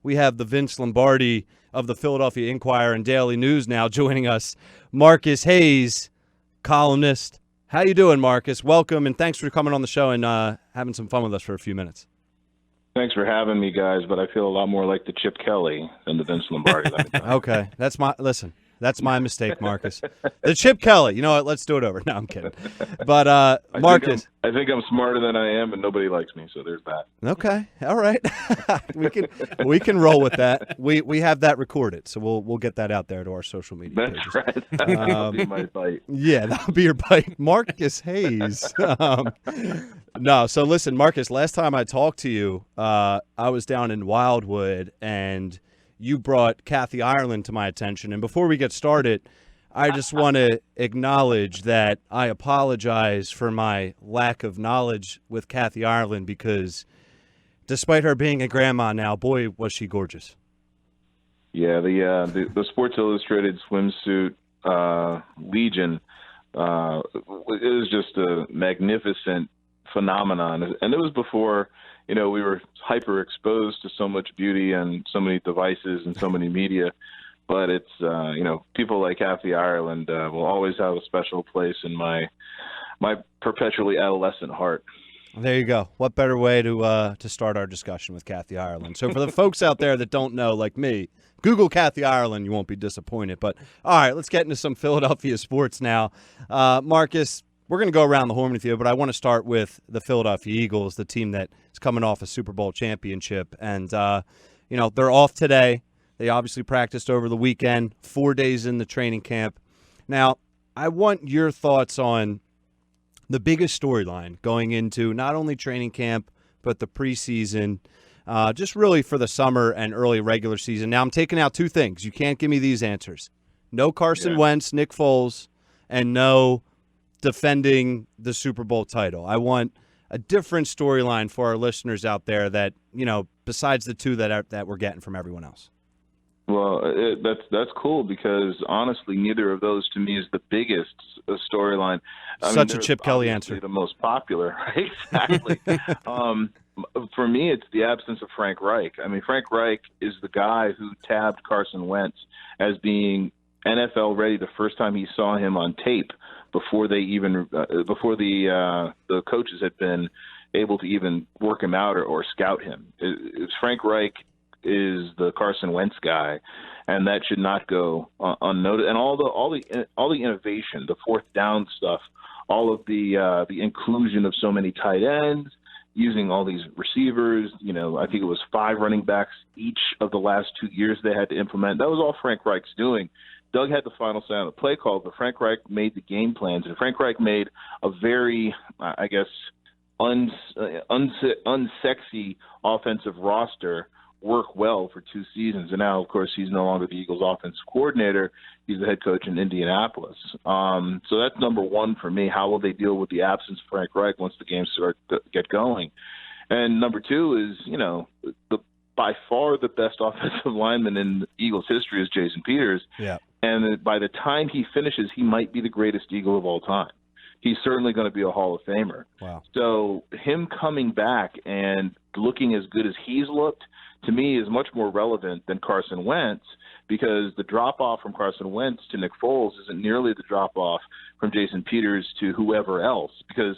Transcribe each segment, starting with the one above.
we have the Vince Lombardi of the Philadelphia Inquirer and Daily News now joining us, Marcus Hayes, columnist. How you doing, Marcus? Welcome, and thanks for coming on the show and having some fun with us for a few minutes. Thanks for having me, guys, but I feel a lot more like the Chip Kelly than the Vince Lombardi. Okay, that's my mistake, Marcus. The Chip Kelly. You know what? Let's do it over. No, I'm kidding. But Marcus, I think I'm smarter than I am, and nobody likes me. So there's that. Okay, all right. we can roll with that. We have that recorded, so we'll get that out there to our social media That's pages. right. That'll be my bite. Yeah, that'll be your bite, Marcus Hayes. No, so listen, Marcus. Last time I talked to you, I was down in Wildwood, and you brought Kathy Ireland to my attention. And before we get started, I just want to acknowledge that I apologize for my lack of knowledge with Kathy Ireland because despite her being a grandma now, boy, was she gorgeous. Yeah, the Sports Illustrated swimsuit Legion it was just a magnificent phenomenon. And it was before, we were hyper exposed to so much beauty and so many devices and so many media. But it's, people like Kathy Ireland will always have a special place in my perpetually adolescent heart. There you go. What better way to start our discussion with Kathy Ireland? So for the folks out there that don't know, like me, Google Kathy Ireland. You won't be disappointed. But, all right, let's get into some Philadelphia sports now. Marcus, we're going to go around the horn with you, but I want to start with the Philadelphia Eagles, the team that is coming off a Super Bowl championship. And, they're off today. They obviously practiced over the weekend, 4 days in the training camp. Now, I want your thoughts on the biggest storyline going into not only training camp, but the preseason, just really for the summer and early regular season. Now, I'm taking out two things. You can't give me these answers. No Carson Wentz, Nick Foles, and no defending the Super Bowl title. I want a different storyline for our listeners out there that, besides the two that we're getting from everyone else. Well, that's cool because honestly, neither of those to me is the biggest storyline. A Chip Kelly answer. The most popular, right? Exactly. For me, it's the absence of Frank Reich. I mean, Frank Reich is the guy who tabbed Carson Wentz as being NFL ready the first time he saw him on tape before the coaches had been able to even work him out or scout him. It's Frank Reich is the Carson Wentz guy, and that should not go unnoticed. And all the innovation, the fourth down stuff, all of the inclusion of so many tight ends, using all these receivers. I think it was 5 running backs each of the last 2 years they had to implement. That was all Frank Reich's doing. Doug had the final say on the play call, but Frank Reich made the game plans, and Frank Reich made a very, I guess, unsexy offensive roster work well for 2 seasons. And now, of course, he's no longer the Eagles offensive coordinator. He's the head coach in Indianapolis. So that's number one for me. How will they deal with the absence of Frank Reich once the games start to get going? And number two is, by far the best offensive lineman in Eagles history is Jason Peters. Yeah. And by the time he finishes, he might be the greatest Eagle of all time. He's certainly going to be a Hall of Famer. Wow. So him coming back and looking as good as he's looked, to me, is much more relevant than Carson Wentz, because the drop-off from Carson Wentz to Nick Foles isn't nearly the drop-off from Jason Peters to whoever else, because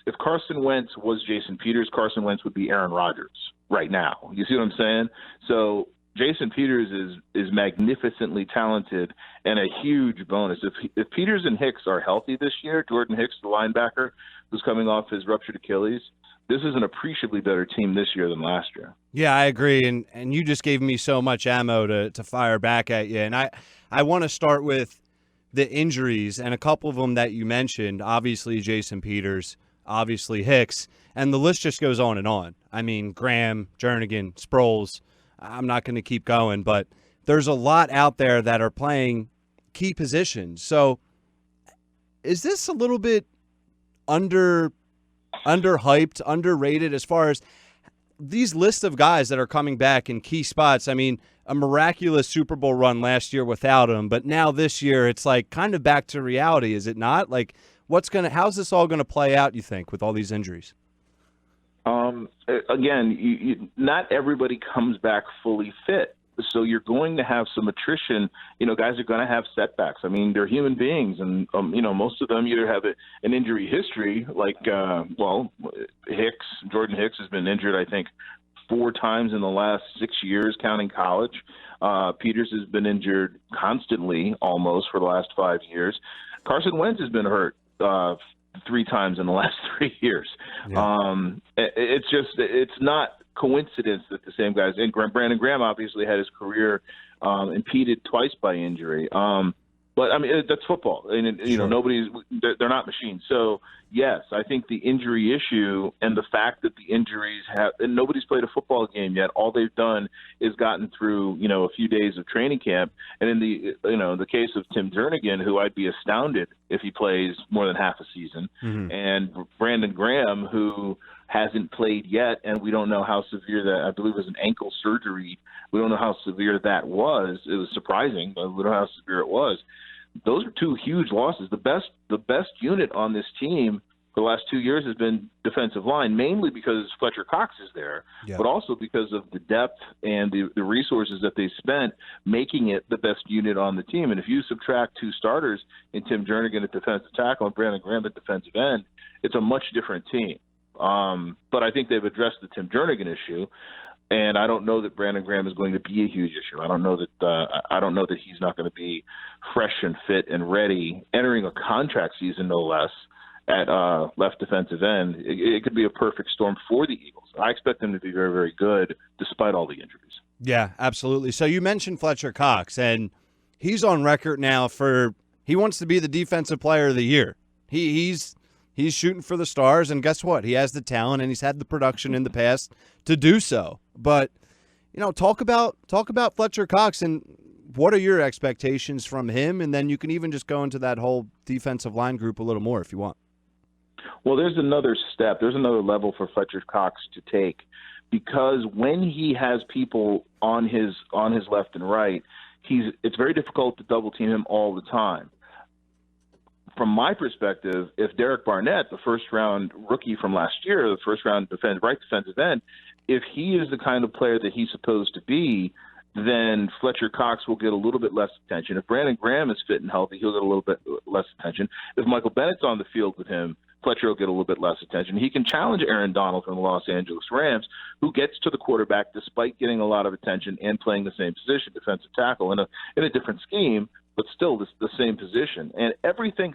if Carson Wentz was Jason Peters, Carson Wentz would be Aaron Rodgers right now. You see what I'm saying? So Jason Peters is magnificently talented and a huge bonus. If Peters and Hicks are healthy this year, Jordan Hicks, the linebacker, who's coming off his ruptured Achilles, this is an appreciably better team this year than last year. Yeah, I agree, and you just gave me so much ammo to fire back at you. And I want to start with the injuries, and a couple of them that you mentioned, obviously Jason Peters, obviously Hicks, and the list just goes on and on. I mean, Graham, Jernigan, Sproles, I'm not going to keep going, but there's a lot out there that are playing key positions. So is this a little bit underhyped, underrated as far as these lists of guys that are coming back in key spots? I mean, a miraculous Super Bowl run last year without him, but now this year it's like kind of back to reality, is it not? Like, how's this all going to play out, you think, with all these injuries? Again, not everybody comes back fully fit. So you're going to have some attrition. Guys are going to have setbacks. I mean, they're human beings, and most of them either have an injury history, like Jordan Hicks has been injured, I think, 4 times in the last 6 years, counting college. Peters has been injured constantly, almost for the last 5 years. Carson Wentz has been hurt 3 times in the last 3 years. Yeah. It's not coincidence that the same guys, and Brandon Graham obviously had his career impeded twice by injury. But I mean, that's football, and sure. They're not machines. So yes, I think the injury issue and the fact that the injuries and nobody's played a football game yet. All they've done is gotten through, a few days of training camp. And in the case of Tim Jernigan, who I'd be astounded if he plays more than half a season, and Brandon Graham, who hasn't played yet, and we don't know how severe that, I believe it was an ankle surgery. We don't know how severe that was. It was surprising, but we don't know how severe it was. Those are 2 huge losses. The best unit on this team for the last 2 years has been defensive line, mainly because Fletcher Cox is there, but also because of the depth and the resources that they spent making it the best unit on the team. And if you subtract 2 starters in Tim Jernigan at defensive tackle and Brandon Graham at defensive end, it's a much different team. But I think they've addressed the Tim Jernigan issue, and I don't know that Brandon Graham is going to be a huge issue. I don't know that he's not going to be fresh and fit and ready entering a contract season, no less, at left defensive end. It could be a perfect storm for the Eagles. I expect them to be very, very good despite all the injuries. Yeah, absolutely. So you mentioned Fletcher Cox, and he's on record now he wants to be the defensive player of the year. He's shooting for the stars, and guess what? He has the talent, and he's had the production in the past to do so. But, talk about Fletcher Cox, and what are your expectations from him? And then you can even just go into that whole defensive line group a little more if you want. Well, there's another step. There's another level for Fletcher Cox to take, because when he has people on his left and right, it's very difficult to double team him all the time. From my perspective, if Derek Barnett, the first-round rookie from last year, the first-round right defensive end, if he is the kind of player that he's supposed to be, then Fletcher Cox will get a little bit less attention. If Brandon Graham is fit and healthy, he'll get a little bit less attention. If Michael Bennett's on the field with him, Fletcher will get a little bit less attention. He can challenge Aaron Donald from the Los Angeles Rams, who gets to the quarterback despite getting a lot of attention and playing the same position, defensive tackle, in a different scheme, but still the same position. And everything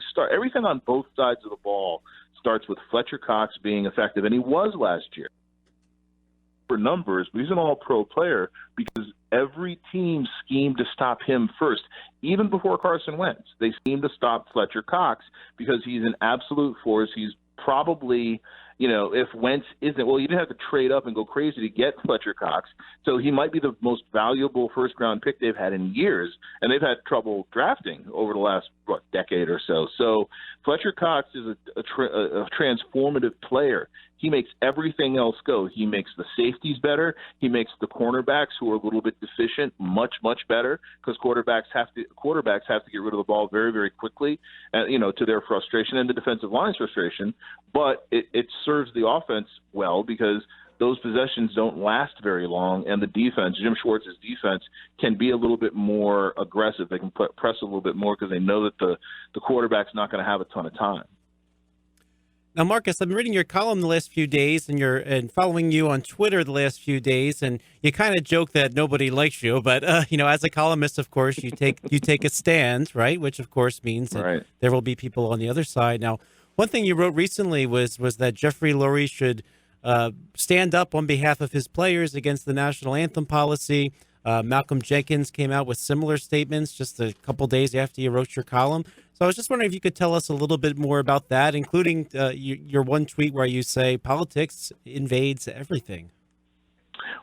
on both sides of the ball starts with Fletcher Cox being effective, and he was last year. For numbers, but he's an all-pro player because every team schemed to stop him first. Even before Carson Wentz, they schemed to stop Fletcher Cox because he's an absolute force. He's probably, if Wentz isn't, well, you didn't have to trade up and go crazy to get Fletcher Cox. So he might be the most valuable first-round pick they've had in years, and they've had trouble drafting over the last, decade or so. So Fletcher Cox is a transformative player. He makes everything else go. He makes the safeties better. He makes the cornerbacks who are a little bit deficient much, much better, because quarterbacks have to get rid of the ball very, very quickly, to their frustration and the defensive line's frustration. But it serves the offense well because those possessions don't last very long, and the defense, Jim Schwartz's defense, can be a little bit more aggressive. They can press a little bit more because they know that the quarterback's not going to have a ton of time. Now, Marcus, I've been reading your column the last few days and following you on Twitter the last few days, and you kind of joke that nobody likes you, but as a columnist, of course, you take a stand, right? Which of course means that there will be people on the other side. Now, one thing you wrote recently was that Jeffrey Lurie should stand up on behalf of his players against the national anthem policy. Malcolm Jenkins came out with similar statements just a couple days after you wrote your column. So I was just wondering if you could tell us a little bit more about that, including your one tweet where you say politics invades everything.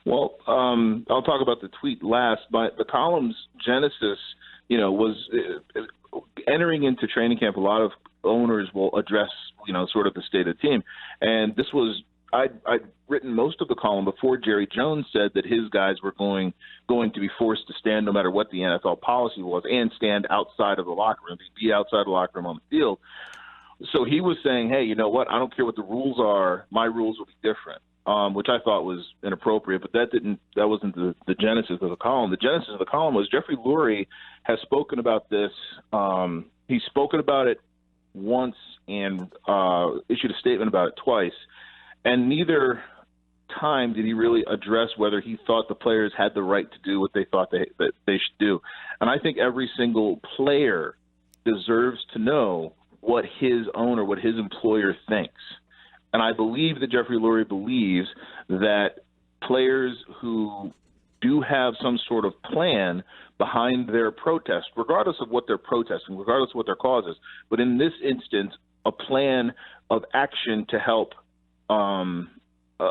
Well, I'll talk about the tweet last, but the column's genesis, was entering into training camp. A lot of owners will address, sort of the state of the team. And this was, I'd written most of the column before Jerry Jones said that his guys were going to be forced to stand no matter what the NFL policy was and stand outside of the locker room, be outside the locker room on the field. So he was saying, hey, you know what? I don't care what the rules are. My rules will be different. which I thought was inappropriate, but that wasn't the genesis of the column. The genesis of the column was Jeffrey Lurie has spoken about this. He's spoken about it once and issued a statement about it twice, and neither time did he really address whether he thought the players had the right to do what they thought that they should do. And I think every single player deserves to know what his owner, what his employer thinks. And I believe that Jeffrey Lurie believes that players who do have some sort of plan behind their protest, regardless of what they're protesting, regardless of what their cause is, but in this instance, a plan of action to help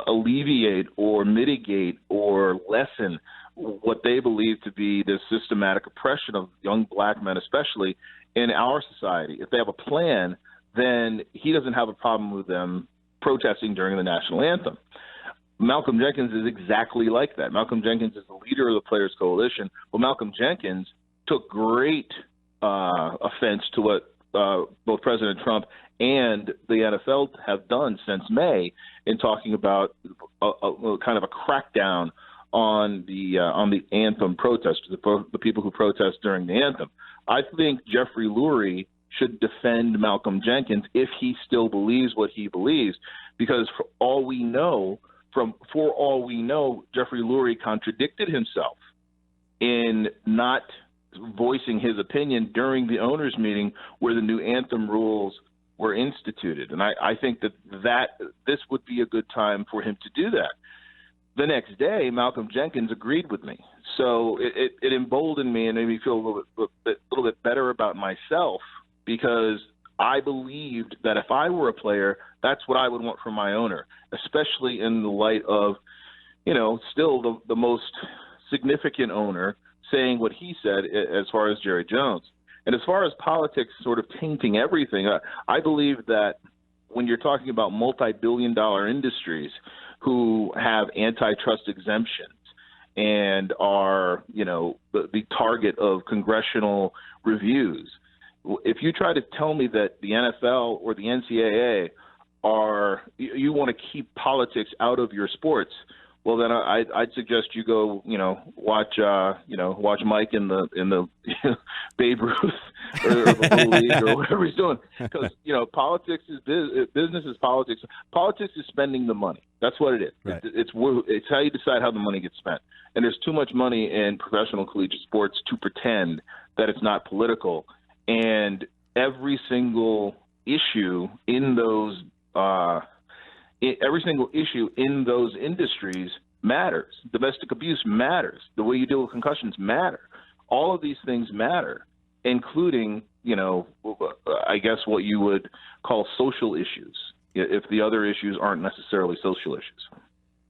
alleviate or mitigate or lessen what they believe to be the systematic oppression of young black men, especially in our society. If they have a plan, then he doesn't have a problem with them protesting during the national anthem. Malcolm Jenkins is exactly like that. Malcolm Jenkins is the leader of the Players Coalition. Well, Malcolm Jenkins took great offense to what both President Trump and the NFL have done since May in talking about a kind of a crackdown on the anthem protesters, the people who protest during the anthem. I think Jeffrey Lurie should defend Malcolm Jenkins if he still believes what he believes, because for all we know, Jeffrey Lurie contradicted himself in not voicing his opinion during the owners' meeting where the new anthem rules were instituted. And I think that this would be a good time for him to do that. The next day, Malcolm Jenkins agreed with me. So it emboldened me and made me feel a little bit better about myself, because I believed that if I were a player, that's what I would want from my owner, especially in the light of, still the most significant owner saying what he said as far as Jerry Jones. And as far as politics sort of tainting everything, I believe that when you're talking about multi-billion-dollar industries who have antitrust exemptions and are, the target of congressional reviews, if you try to tell me that the NFL or the NCAA you want to keep politics out of your sports, well, then I'd suggest you go, watch Mike in the Babe Ruth or the Little League or whatever he's doing, because politics is business is politics. Politics is spending the money. That's what it is. Right. It's how you decide how the money gets spent. And there's too much money in professional collegiate sports to pretend that it's not political. And every single issue in those industries matters. Domestic abuse matters. The way you deal with concussions matter. All of these things matter, including, I guess what you would call social issues, if the other issues aren't necessarily social issues.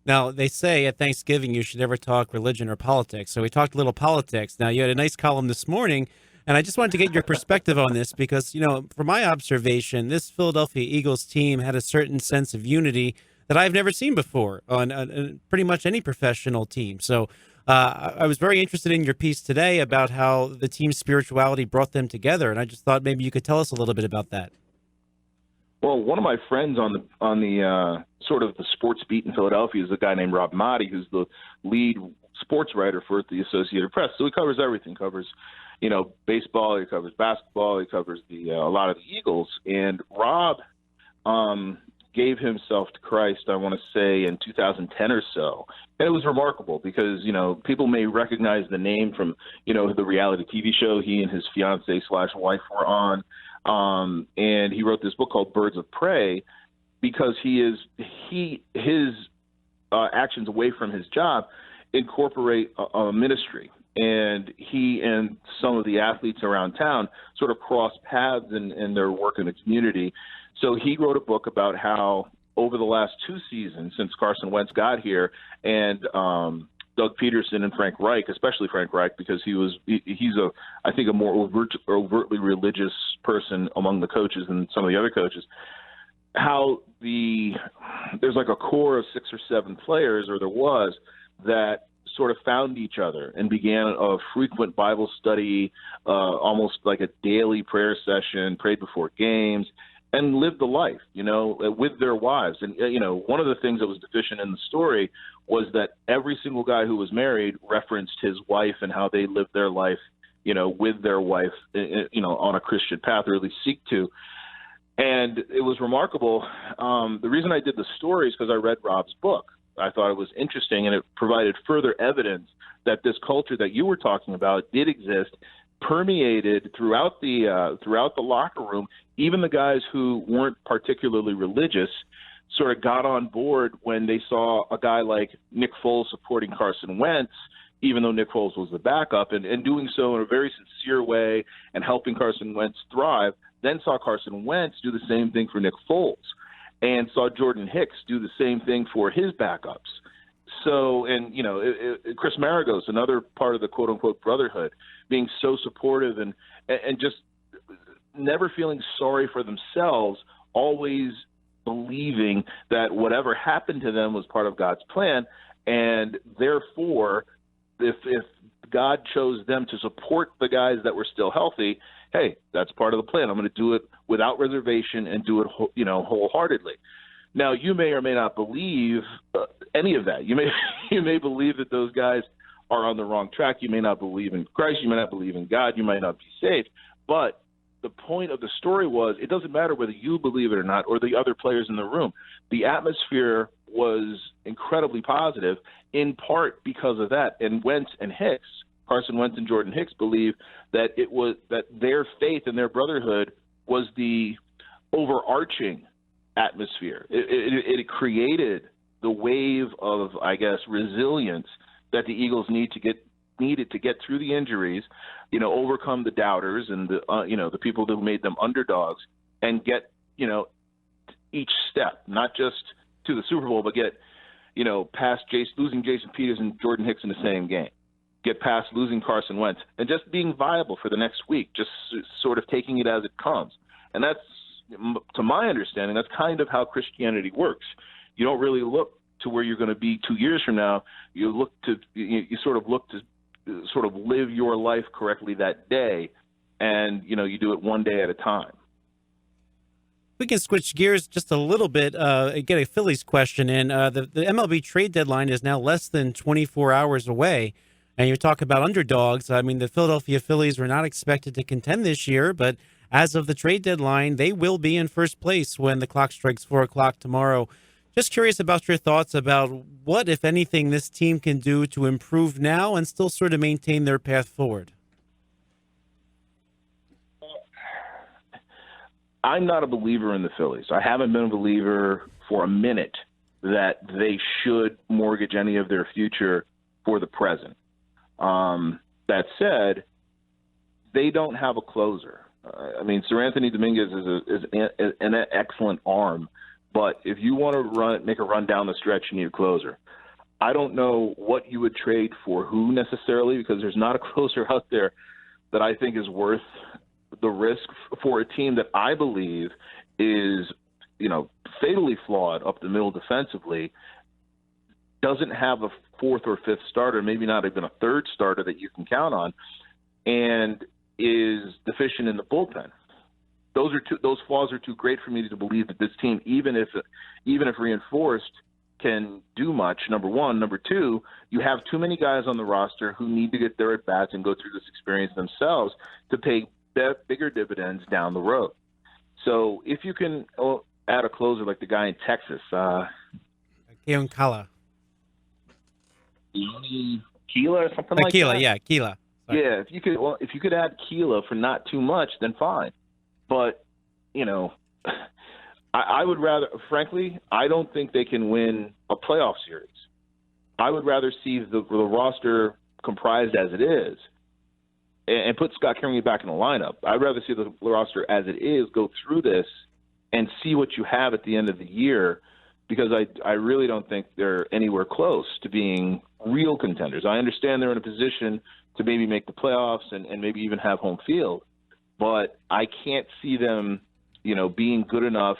Now, they say at Thanksgiving you should never talk religion or politics. So we talked a little politics. Now, you had a nice column this morning, and I just wanted to get your perspective on this because, from my observation, this Philadelphia Eagles team had a certain sense of unity that I've never seen before on pretty much any professional team. So I was very interested in your piece today about how the team's spirituality brought them together, and I just thought maybe you could tell us a little bit about that. Well, one of my friends on the sort of the sports beat in Philadelphia is a guy named Rob Motti, who's the lead sports writer for the Associated Press. So he covers everything. Covers, baseball. He covers basketball. He covers a lot of the Eagles. And Rob gave himself to Christ, I want to say, in 2010 or so. And it was remarkable because, people may recognize the name from, the reality TV show he and his fiancée/wife were on. And he wrote this book called Birds of Prey because his actions away from his job incorporate a ministry. And he and some of the athletes around town sort of cross paths in their work in the community. So he wrote a book about how over the last 2 seasons since Carson Wentz got here and Doug Peterson and Frank Reich, especially Frank Reich, because he's I think a more overtly religious person among the coaches than some of the other coaches, how there's like a core of 6 or 7 players, or there was, that sort of found each other and began a frequent Bible study, almost like a daily prayer session, prayed before games. and live the life, with their wives. And, one of the things that was deficient in the story was that every single guy who was married referenced his wife and how they lived their life, with their wife, on a Christian path, or at least seek to. And it was remarkable. The reason I did the story is because I read Rob's book. I thought it was interesting, and it provided further evidence that this culture that you were talking about did exist, permeated throughout the locker room. Even the guys who weren't particularly religious sort of got on board when they saw a guy like Nick Foles supporting Carson Wentz, even though Nick Foles was the backup, and doing so in a very sincere way and helping Carson Wentz thrive. Then saw Carson Wentz do the same thing for Nick Foles, and saw Jordan Hicks do the same thing for his backups. So, and, Chris Maragos, another part of the quote-unquote brotherhood, being so supportive and just never feeling sorry for themselves, always believing that whatever happened to them was part of God's plan. And therefore, if God chose them to support the guys that were still healthy, hey, that's part of the plan. I'm going to do it without reservation and do it, wholeheartedly. Now, you may or may not believe any of that. You may believe that those guys are on the wrong track. You may not believe in Christ. You may not believe in God. You might not be saved. But the point of the story was, it doesn't matter whether you believe it or not, or the other players in the room. The atmosphere was incredibly positive, in part because of that. And Wentz and Hicks, Carson Wentz and Jordan Hicks, believe that it was that their faith and their brotherhood was the overarching atmosphere. It created the wave of, I guess, resilience that the Eagles needed to get through the injuries, overcome the doubters and the people who made them underdogs, and get each step, not just to the Super Bowl, but get past losing Jason Peters and Jordan Hicks in the same game, get past losing Carson Wentz, and just being viable for the next week, just sort of taking it as it comes. And that's, to my understanding, that's kind of how Christianity works. You don't really look to where you're going to be 2 years from now. You sort of look to sort of live your life correctly that day, and you do it one day at a time. We can switch gears just a little bit, get a Phillies question in. The MLB trade deadline is now less than 24 hours away, and you talk about underdogs. I mean, the Philadelphia Phillies were not expected to contend this year, but as of the trade deadline, they will be in first place when the clock strikes 4 o'clock tomorrow. Just curious about your thoughts about what, if anything, this team can do to improve now and still sort of maintain their path forward. I'm not a believer in the Phillies. I haven't been a believer for a minute that they should mortgage any of their future for the present. That said, they don't have a closer. Sir Anthony Dominguez is an excellent arm, but if you want to make a run down the stretch, you need a closer. I don't know what you would trade for who necessarily, because there's not a closer out there that I think is worth the risk for a team that I believe is, fatally flawed up the middle defensively, doesn't have a fourth or fifth starter, maybe not even a third starter that you can count on, and is deficient in the bullpen. Those flaws are too great for me to believe that this team, even if reinforced, can do much. Number one. Number two, you have too many guys on the roster who need to get their at bats and go through this experience themselves to pay bigger dividends down the road. So if you can add a closer like the guy in Texas, Keon Kala. Keela or something like Keela, that. yeah, Keela. Sorry. Yeah, if you could add Keela for not too much, then fine. But I would rather, frankly, I don't think they can win a playoff series. I would rather see the roster comprised as it is, and put Scott Kingery back in the lineup. I'd rather see the roster as it is, go through this, and see what you have at the end of the year, because I really don't think they're anywhere close to being real contenders. I understand they're in a position to maybe make the playoffs and maybe even have home field, but I can't see them, being good enough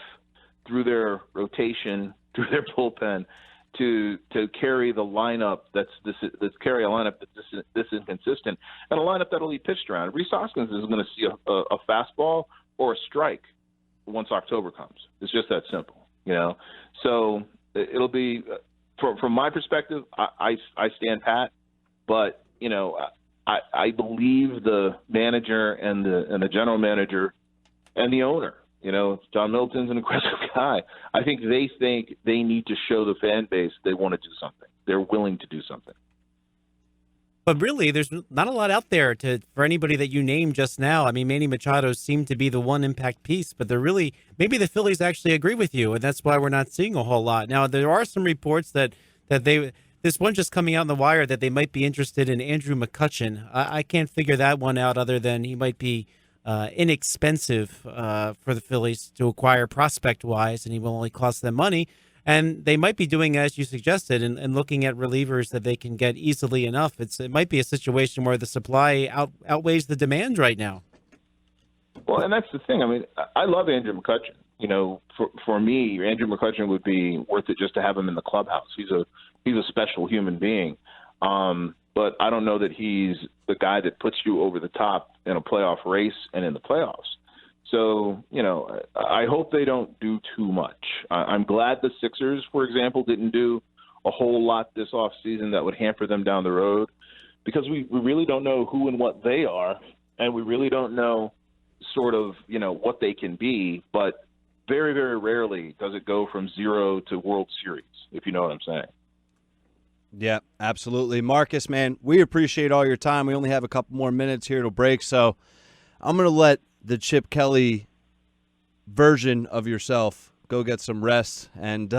through their rotation, through their bullpen, to carry the lineup that's this inconsistent, and a lineup that'll be pitched around. Rhys Hoskins is going to see a fastball or a strike once October comes. It's just that simple, So it'll be, from my perspective, I stand pat, but I believe the manager and the general manager and the owner. John Middleton's an aggressive guy. I think they need to show the fan base they want to do something. They're willing to do something. But really, there's not a lot out there for anybody that you named just now. I mean, Manny Machado seemed to be the one impact piece, but maybe the Phillies actually agree with you, and that's why we're not seeing a whole lot. Now, there are some reports that this one just coming out in the wire that they might be interested in Andrew McCutchen. I can't figure that one out other than he might be inexpensive for the Phillies to acquire prospect-wise, and he will only cost them money. And they might be doing as you suggested and looking at relievers that they can get easily enough. It might be a situation where the supply outweighs the demand right now. Well, and that's the thing. I mean, I love Andrew McCutchen. For me, Andrew McCutchen would be worth it just to have him in the clubhouse. He's a special human being. But I don't know that he's the guy that puts you over the top in a playoff race and in the playoffs. So, I hope they don't do too much. I'm glad the Sixers, for example, didn't do a whole lot this offseason that would hamper them down the road, because we really don't know who and what they are, and we really don't know sort of, what they can be. But very, very rarely does it go from zero to World Series, if you know what I'm saying. Yeah, absolutely. Marcus, man, we appreciate all your time. We only have a couple more minutes here to break, so I'm going to let the Chip Kelly version of yourself go get some rest. And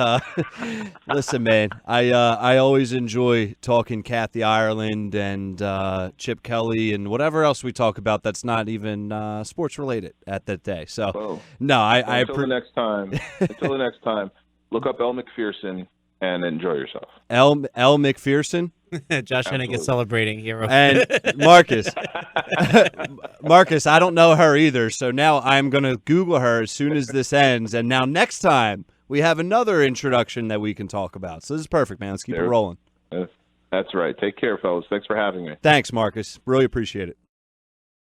listen, man, I always enjoy talking Kathy Ireland and Chip Kelly and whatever else we talk about that's not even sports related at that day. So until the next time, look up Elle Macpherson and enjoy yourself. Elle Macpherson. Josh Hennig is celebrating here. And Marcus, I don't know her either. So now I'm going to Google her as soon as this ends. And now next time we have another introduction that we can talk about. So this is perfect, man. Let's keep it rolling. That's right. Take care, fellas. Thanks for having me. Thanks, Marcus. Really appreciate it.